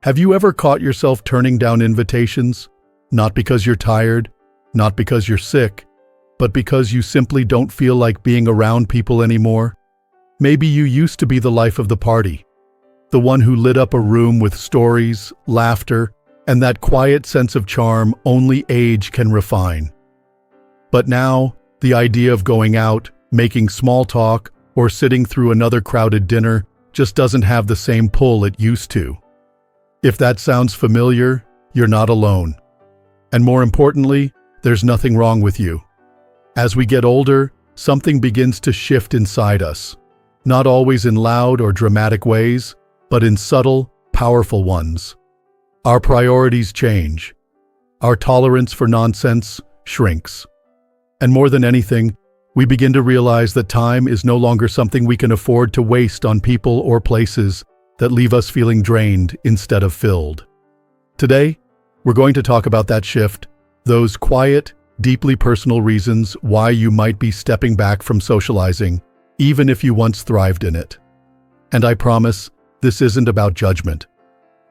Have you ever caught yourself turning down invitations? Not because you're tired, not because you're sick, but because you simply don't feel like being around people anymore? Maybe you used to be the life of the party, the one who lit up a room with stories, laughter, and that quiet sense of charm only age can refine. But now, the idea of going out, making small talk, or sitting through another crowded dinner just doesn't have the same pull it used to. If that sounds familiar, you're not alone. And more importantly, there's nothing wrong with you. As we get older, something begins to shift inside us. Not always in loud or dramatic ways, but in subtle, powerful ones. Our priorities change. Our tolerance for nonsense shrinks. And more than anything, we begin to realize that time is no longer something we can afford to waste on people or places that leave us feeling drained instead of filled. Today, we're going to talk about that shift, those quiet, deeply personal reasons why you might be stepping back from socializing, even if you once thrived in it. And I promise, this isn't about judgment.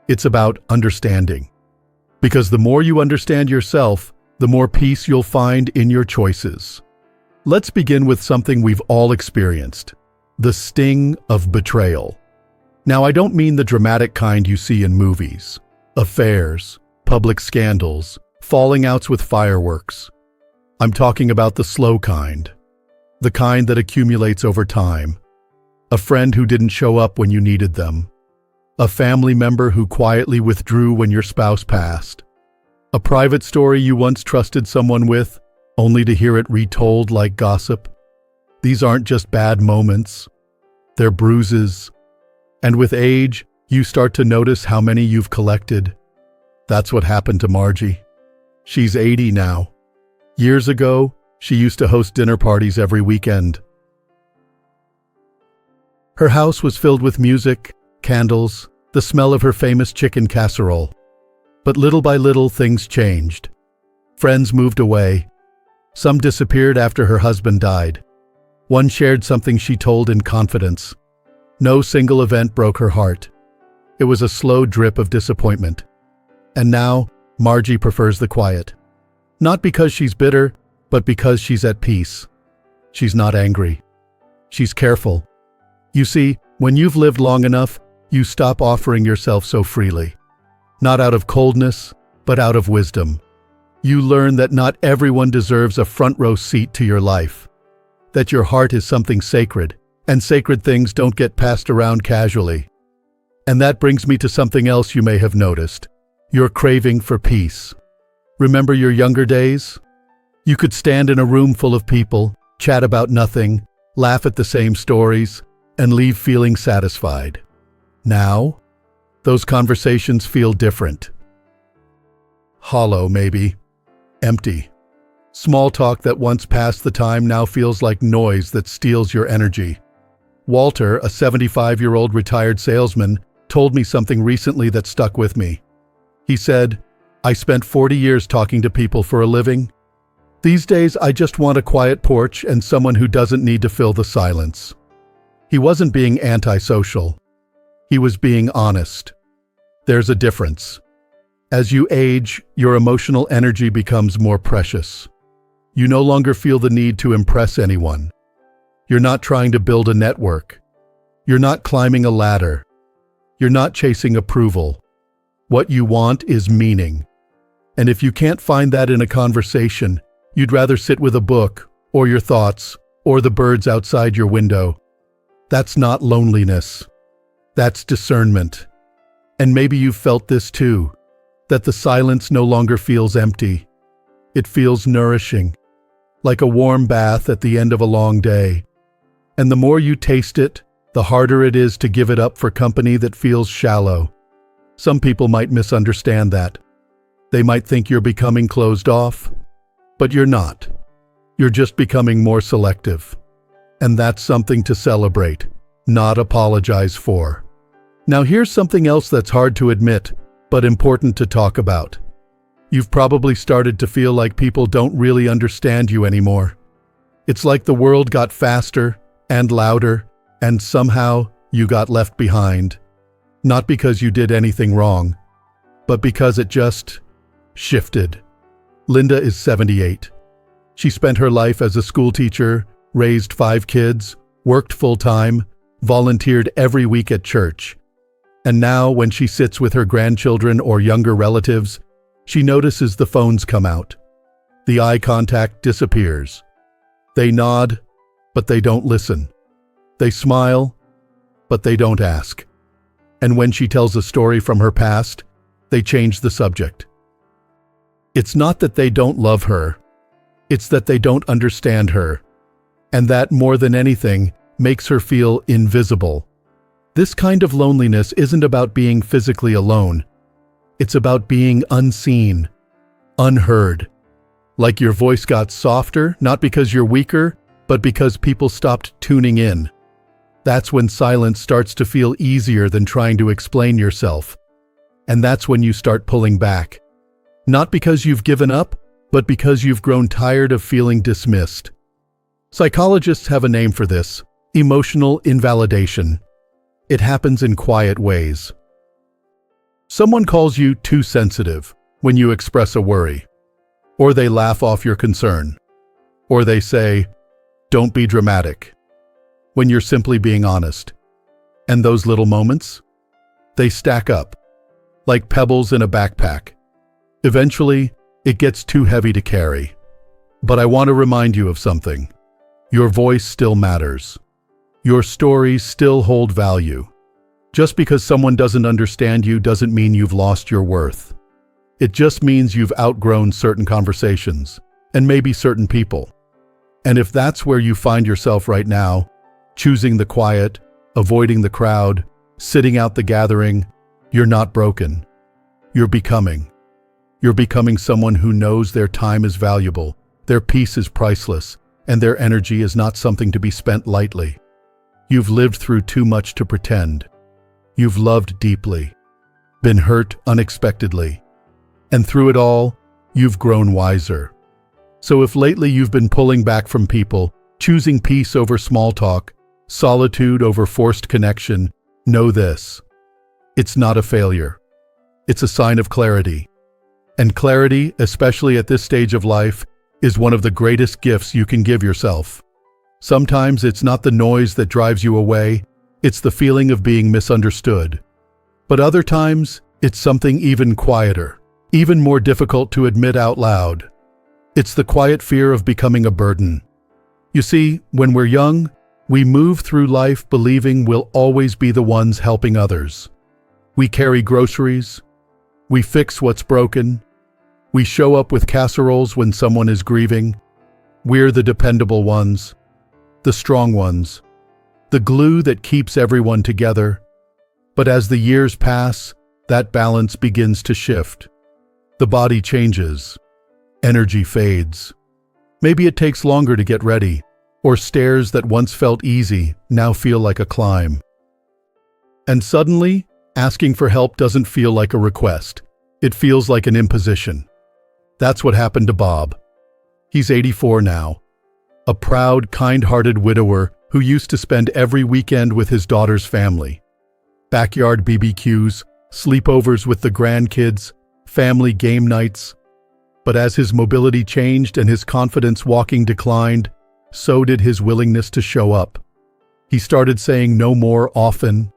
It's about understanding. Because the more you understand yourself, the more peace you'll find in your choices. Let's begin with something we've all experienced: the sting of betrayal. Now, I don't mean the dramatic kind you see in movies. Affairs, public scandals, falling outs with fireworks. I'm talking about the slow kind. The kind that accumulates over time. A friend who didn't show up when you needed them. A family member who quietly withdrew when your spouse passed. A private story you once trusted someone with, only to hear it retold like gossip. These aren't just bad moments. They're bruises. And with age, you start to notice how many you've collected. That's what happened to Margie. She's 80 now. Years ago, she used to host dinner parties every weekend. Her house was filled with music, candles, the smell of her famous chicken casserole. But little by little, things changed. Friends moved away. Some disappeared after her husband died. One shared something she told in confidence. No single event broke her heart. It was a slow drip of disappointment. And now, Margie prefers the quiet. Not because she's bitter, but because she's at peace. She's not angry. She's careful. You see, when you've lived long enough, you stop offering yourself so freely. Not out of coldness, but out of wisdom. You learn that not everyone deserves a front row seat to your life. That your heart is something sacred, and sacred things don't get passed around casually. And that brings me to something else you may have noticed: your craving for peace. Remember your younger days? You could stand in a room full of people, chat about nothing, laugh at the same stories, and leave feeling satisfied. Now, those conversations feel different. Hollow, maybe. Empty. Small talk that once passed the time now feels like noise that steals your energy. Walter, a 75-year-old retired salesman, told me something recently that stuck with me. He said, "I spent 40 years talking to people for a living. These days, I just want a quiet porch and someone who doesn't need to fill the silence." He wasn't being antisocial. He was being honest. There's a difference. As you age, your emotional energy becomes more precious. You no longer feel the need to impress anyone. You're not trying to build a network. You're not climbing a ladder. You're not chasing approval. What you want is meaning. And if you can't find that in a conversation, you'd rather sit with a book, or your thoughts, or the birds outside your window. That's not loneliness. That's discernment. And maybe you've felt this too, that the silence no longer feels empty. It feels nourishing, like a warm bath at the end of a long day. And the more you taste it, the harder it is to give it up for company that feels shallow. Some people might misunderstand that. They might think you're becoming closed off, but you're not. You're just becoming more selective. And that's something to celebrate, not apologize for. Now here's something else that's hard to admit, but important to talk about. You've probably started to feel like people don't really understand you anymore. It's like the world got faster and louder, and somehow you got left behind. Not because you did anything wrong, but because it just shifted. Linda is 78. She spent her life as a schoolteacher, raised 5 kids, worked full-time, volunteered every week at church. And now, when she sits with her grandchildren or younger relatives, she notices the phones come out. The eye contact disappears. They nod, but they don't listen. They smile, but they don't ask. And when she tells a story from her past, they change the subject. It's not that they don't love her, it's that they don't understand her. And that, more than anything, makes her feel invisible. This kind of loneliness isn't about being physically alone. It's about being unseen, unheard. Like your voice got softer, not because you're weaker, but because people stopped tuning in. That's when silence starts to feel easier than trying to explain yourself. And that's when you start pulling back. Not because you've given up, but because you've grown tired of feeling dismissed. Psychologists have a name for this: emotional invalidation. It happens in quiet ways. Someone calls you too sensitive when you express a worry. Or they laugh off your concern. Or they say, "Don't be dramatic," when you're simply being honest. And those little moments? They stack up, like pebbles in a backpack. Eventually, it gets too heavy to carry. But I want to remind you of something. Your voice still matters. Your stories still hold value. Just because someone doesn't understand you doesn't mean you've lost your worth. It just means you've outgrown certain conversations, and maybe certain people. And if that's where you find yourself right now, choosing the quiet, avoiding the crowd, sitting out the gathering, you're not broken. You're becoming. You're becoming someone who knows their time is valuable, their peace is priceless, and their energy is not something to be spent lightly. You've lived through too much to pretend. You've loved deeply, been hurt unexpectedly, and through it all, you've grown wiser. So if lately you've been pulling back from people, choosing peace over small talk, solitude over forced connection, know this: it's not a failure. It's a sign of clarity. And clarity, especially at this stage of life, is one of the greatest gifts you can give yourself. Sometimes it's not the noise that drives you away, it's the feeling of being misunderstood. But other times, it's something even quieter, even more difficult to admit out loud. It's the quiet fear of becoming a burden. You see, when we're young, we move through life believing we'll always be the ones helping others. We carry groceries, we fix what's broken, we show up with casseroles when someone is grieving. We're the dependable ones, the strong ones, the glue that keeps everyone together. But as the years pass, that balance begins to shift. The body changes. Energy fades. Maybe it takes longer to get ready, or stairs that once felt easy now feel like a climb. And suddenly, asking for help doesn't feel like a request. It feels like an imposition. That's what happened to Bob. He's 84 now. A proud, kind-hearted widower who used to spend every weekend with his daughter's family. Backyard BBQs, sleepovers with the grandkids, family game nights. But as his mobility changed and his confidence walking declined, so did his willingness to show up. He started saying no more often,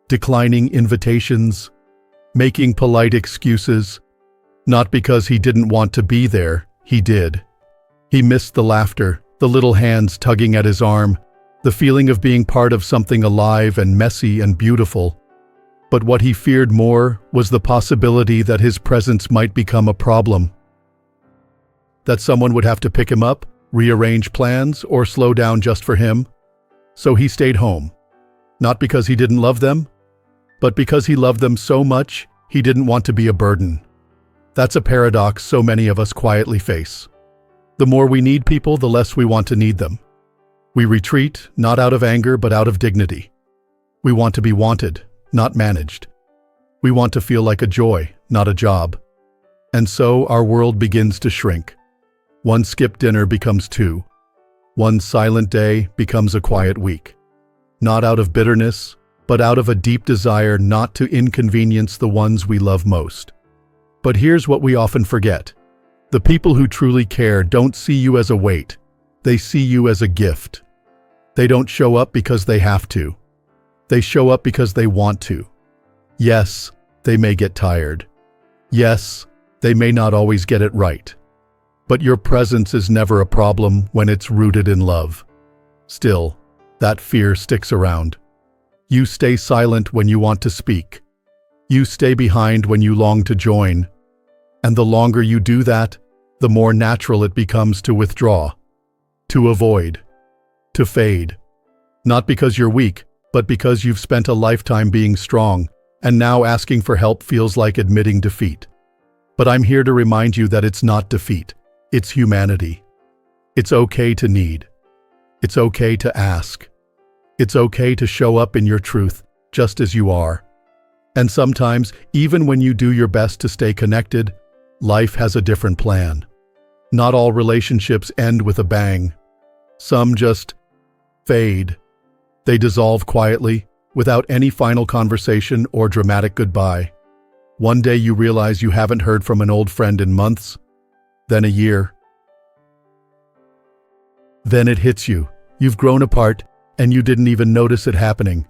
declining invitations, making polite excuses. Not because he didn't want to be there, he did. He missed the laughter, the little hands tugging at his arm, the feeling of being part of something alive and messy and beautiful. But what he feared more was the possibility that his presence might become a problem. That someone would have to pick him up, rearrange plans, or slow down just for him. So he stayed home. Not because he didn't love them, but because he loved them so much, he didn't want to be a burden. That's a paradox so many of us quietly face. The more we need people, the less we want to need them. We retreat, not out of anger, but out of dignity. We want to be wanted, not managed. We want to feel like a joy, not a job. And so our world begins to shrink. One skipped dinner becomes 2. One silent day becomes a quiet week. Not out of bitterness, but out of a deep desire not to inconvenience the ones we love most. But here's what we often forget. The people who truly care don't see you as a weight. They see you as a gift. They don't show up because they have to. They show up because they want to. Yes, they may get tired. Yes, they may not always get it right. But your presence is never a problem when it's rooted in love. Still, that fear sticks around. You stay silent when you want to speak. You stay behind when you long to join. And the longer you do that, the more natural it becomes to withdraw, to avoid, to fade. Not because you're weak, but because you've spent a lifetime being strong, and now asking for help feels like admitting defeat. But I'm here to remind you that it's not defeat, it's humanity. It's okay to need. It's okay to ask. It's okay to show up in your truth, just as you are. And sometimes, even when you do your best to stay connected, life has a different plan. Not all relationships end with a bang. Some just fade. They dissolve quietly, without any final conversation or dramatic goodbye. One day you realize you haven't heard from an old friend in months, then a year. Then it hits you. You've grown apart, and you didn't even notice it happening.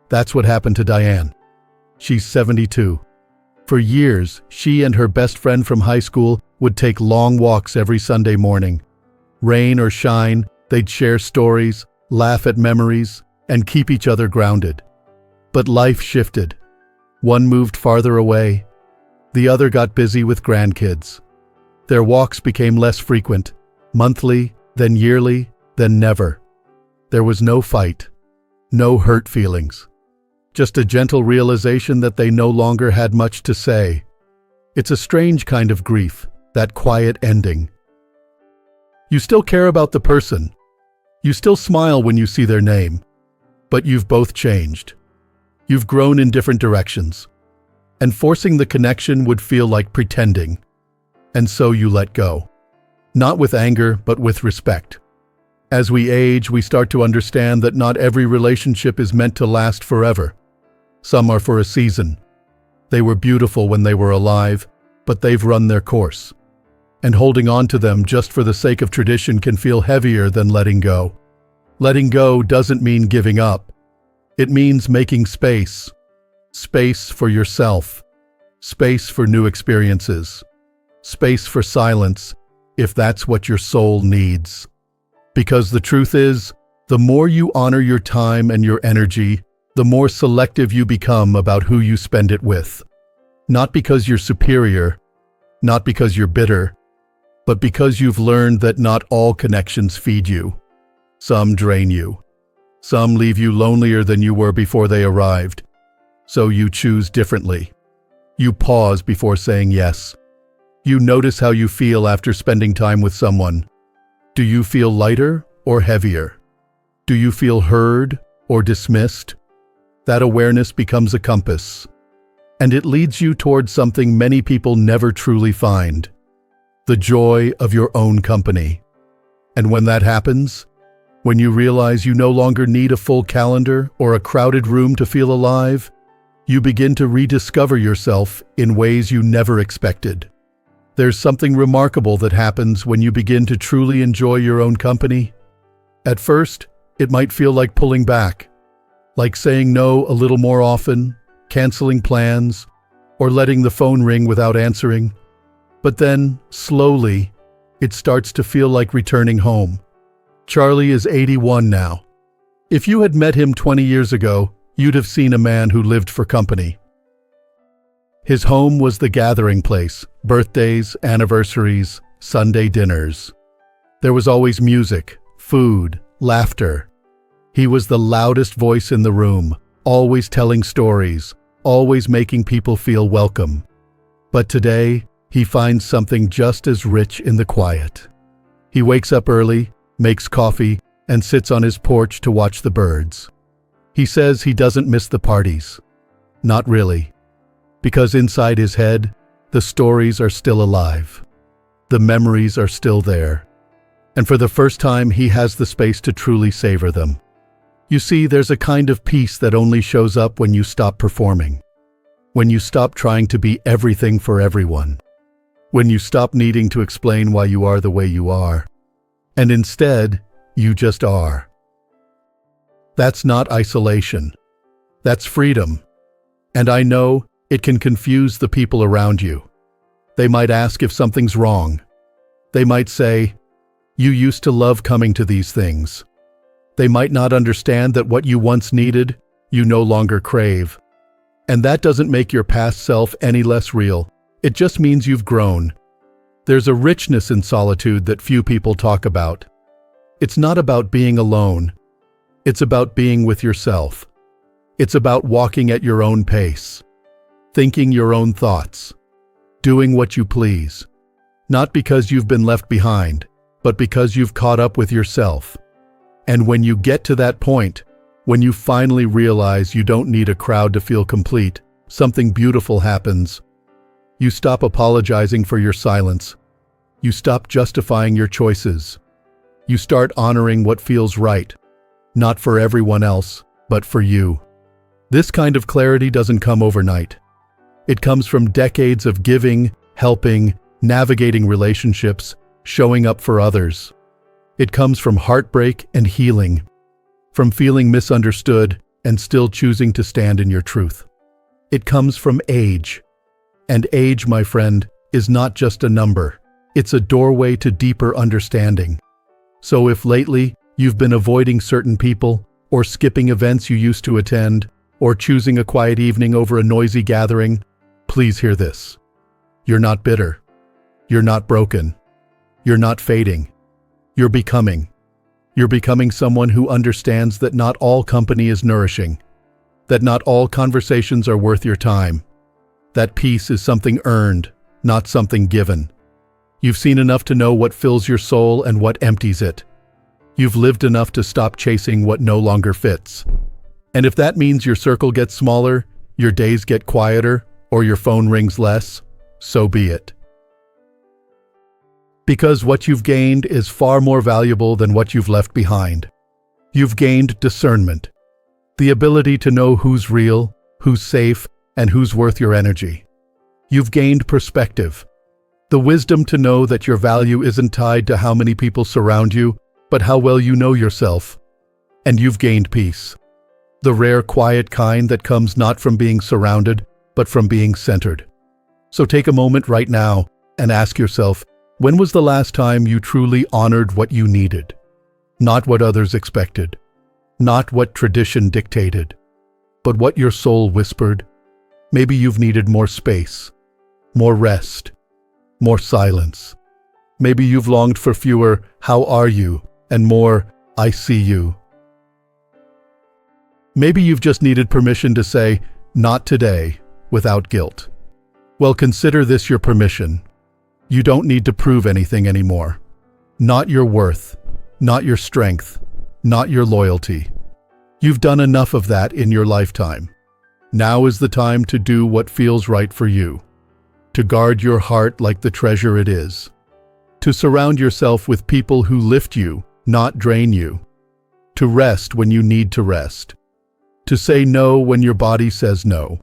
That's what happened to Diane. She's 72. For years, she and her best friend from high school would take long walks every Sunday morning. Rain or shine, they'd share stories, laugh at memories, and keep each other grounded. But life shifted. One moved farther away. The other got busy with grandkids. Their walks became less frequent, monthly, then yearly, then never. There was no fight, no hurt feelings. Just a gentle realization that they no longer had much to say. It's a strange kind of grief, that quiet ending. You still care about the person. You still smile when you see their name. But you've both changed. You've grown in different directions. And forcing the connection would feel like pretending. And so you let go. Not with anger, but with respect. As we age, we start to understand that not every relationship is meant to last forever. Some are for a season. They were beautiful when they were alive, but they've run their course. And holding on to them just for the sake of tradition can feel heavier than letting go. Letting go doesn't mean giving up. It means making space. Space for yourself. Space for new experiences. Space for silence, if that's what your soul needs. Because the truth is, the more you honor your time and your energy, the more selective you become about who you spend it with. Not because you're superior, not because you're bitter, but because you've learned that not all connections feed you. Some drain you. Some leave you lonelier than you were before they arrived. So you choose differently. You pause before saying yes. You notice how you feel after spending time with someone. Do you feel lighter or heavier? Do you feel heard or dismissed? That awareness becomes a compass, and it leads you towards something many people never truly find: the joy of your own company. And when that happens, when you realize you no longer need a full calendar or a crowded room to feel alive, you begin to rediscover yourself in ways you never expected. There's something remarkable that happens when you begin to truly enjoy your own company. At first, it might feel like pulling back, like saying no a little more often, canceling plans, or letting the phone ring without answering. But then, slowly, it starts to feel like returning home. Charlie is 81 now. If you had met him 20 years ago, you'd have seen a man who lived for company. His home was the gathering place: birthdays, anniversaries, Sunday dinners. There was always music, food, laughter. He was the loudest voice in the room, always telling stories, always making people feel welcome. But today, he finds something just as rich in the quiet. He wakes up early, makes coffee, and sits on his porch to watch the birds. He says he doesn't miss the parties. Not really. Because inside his head, the stories are still alive. The memories are still there. And for the first time, he has the space to truly savor them. You see, there's a kind of peace that only shows up when you stop performing. when you stop trying to be everything for everyone, when you stop needing to explain why you are the way you are, and instead, you just are. That's not isolation. That's freedom. And I know it can confuse the people around you. They might ask if something's wrong. They might say, "You used to love coming to these things." They might not understand that what you once needed, you no longer crave. And that doesn't make your past self any less real. It just means you've grown. There's a richness in solitude that few people talk about. It's not about being alone. It's about being with yourself. It's about walking at your own pace, thinking your own thoughts, doing what you please, not because you've been left behind, but because you've caught up with yourself. And when you get to that point, when you finally realize you don't need a crowd to feel complete, something beautiful happens. You stop apologizing for your silence. You stop justifying your choices. You start honoring what feels right, not for everyone else, but for you. This kind of clarity doesn't come overnight. It comes from decades of giving, helping, navigating relationships, showing up for others. It comes from heartbreak and healing, from feeling misunderstood and still choosing to stand in your truth. It comes from age. And age, my friend, is not just a number. It's a doorway to deeper understanding. So if lately you've been avoiding certain people, or skipping events you used to attend, or choosing a quiet evening over a noisy gathering, please hear this. You're not bitter. You're not broken. You're not fading. You're becoming. You're becoming someone who understands that not all company is nourishing, that not all conversations are worth your time, that peace is something earned, not something given. You've seen enough to know what fills your soul and what empties it. You've lived enough to stop chasing what no longer fits. And if that means your circle gets smaller, your days get quieter, or your phone rings less, so be it. Because what you've gained is far more valuable than what you've left behind. You've gained discernment, the ability to know who's real, who's safe, and who's worth your energy. You've gained perspective, the wisdom to know that your value isn't tied to how many people surround you, but how well you know yourself. And you've gained peace, the rare quiet kind that comes not from being surrounded, but from being centered. So take a moment right now and ask yourself, when was the last time you truly honored what you needed? Not what others expected, not what tradition dictated, but what your soul whispered. Maybe you've needed more space, more rest, more silence. Maybe you've longed for fewer "how are you" and more "I see you." Maybe you've just needed permission to say, "not today," without guilt. Well, consider this your permission. You don't need to prove anything anymore. Not your worth, not your strength, not your loyalty. You've done enough of that in your lifetime. Now is the time to do what feels right for you, to guard your heart like the treasure it is, to surround yourself with people who lift you, not drain you, to rest when you need to rest, to say no when your body says no,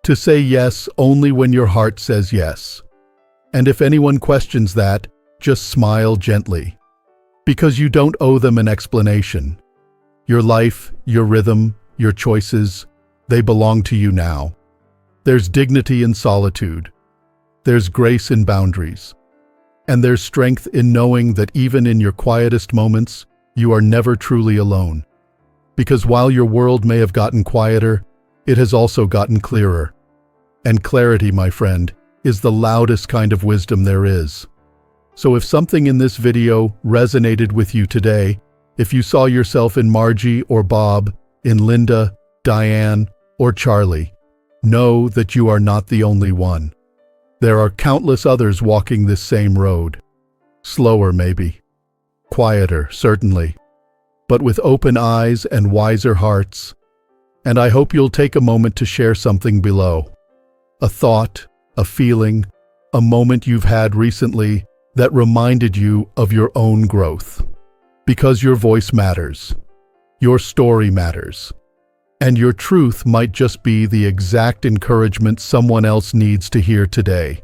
to say yes only when your heart says yes. And if anyone questions that, just smile gently, because you don't owe them an explanation. Your life, your rhythm, your choices, they belong to you now. There's dignity in solitude. There's grace in boundaries. And there's strength in knowing that even in your quietest moments, you are never truly alone. Because while your world may have gotten quieter, it has also gotten clearer. And clarity, my friend, is the loudest kind of wisdom there is. So if something in this video resonated with you today, if you saw yourself in Margie or Bob, in Linda, Diane, or Charlie, know that you are not the only one. There are countless others walking this same road. Slower, maybe. Quieter, certainly. But with open eyes and wiser hearts. And I hope you'll take a moment to share something below. A thought, a feeling, a moment you've had recently that reminded you of your own growth. Because your voice matters. Your story matters. And your truth might just be the exact encouragement someone else needs to hear today.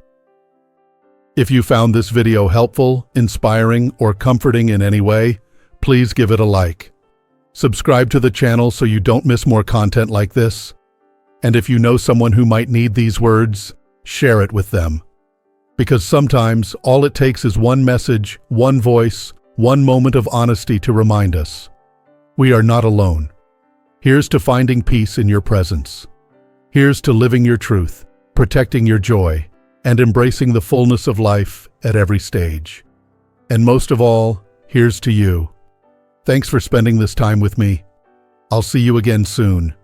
If you found this video helpful, inspiring, or comforting in any way, please give it a like. Subscribe to the channel so you don't miss more content like this. And if you know someone who might need these words, share it with them. Because sometimes all it takes is one message, one voice, one moment of honesty to remind us. We are not alone. Here's to finding peace in your presence. Here's to living your truth, protecting your joy, and embracing the fullness of life at every stage. And most of all, here's to you. Thanks for spending this time with me. I'll see you again soon.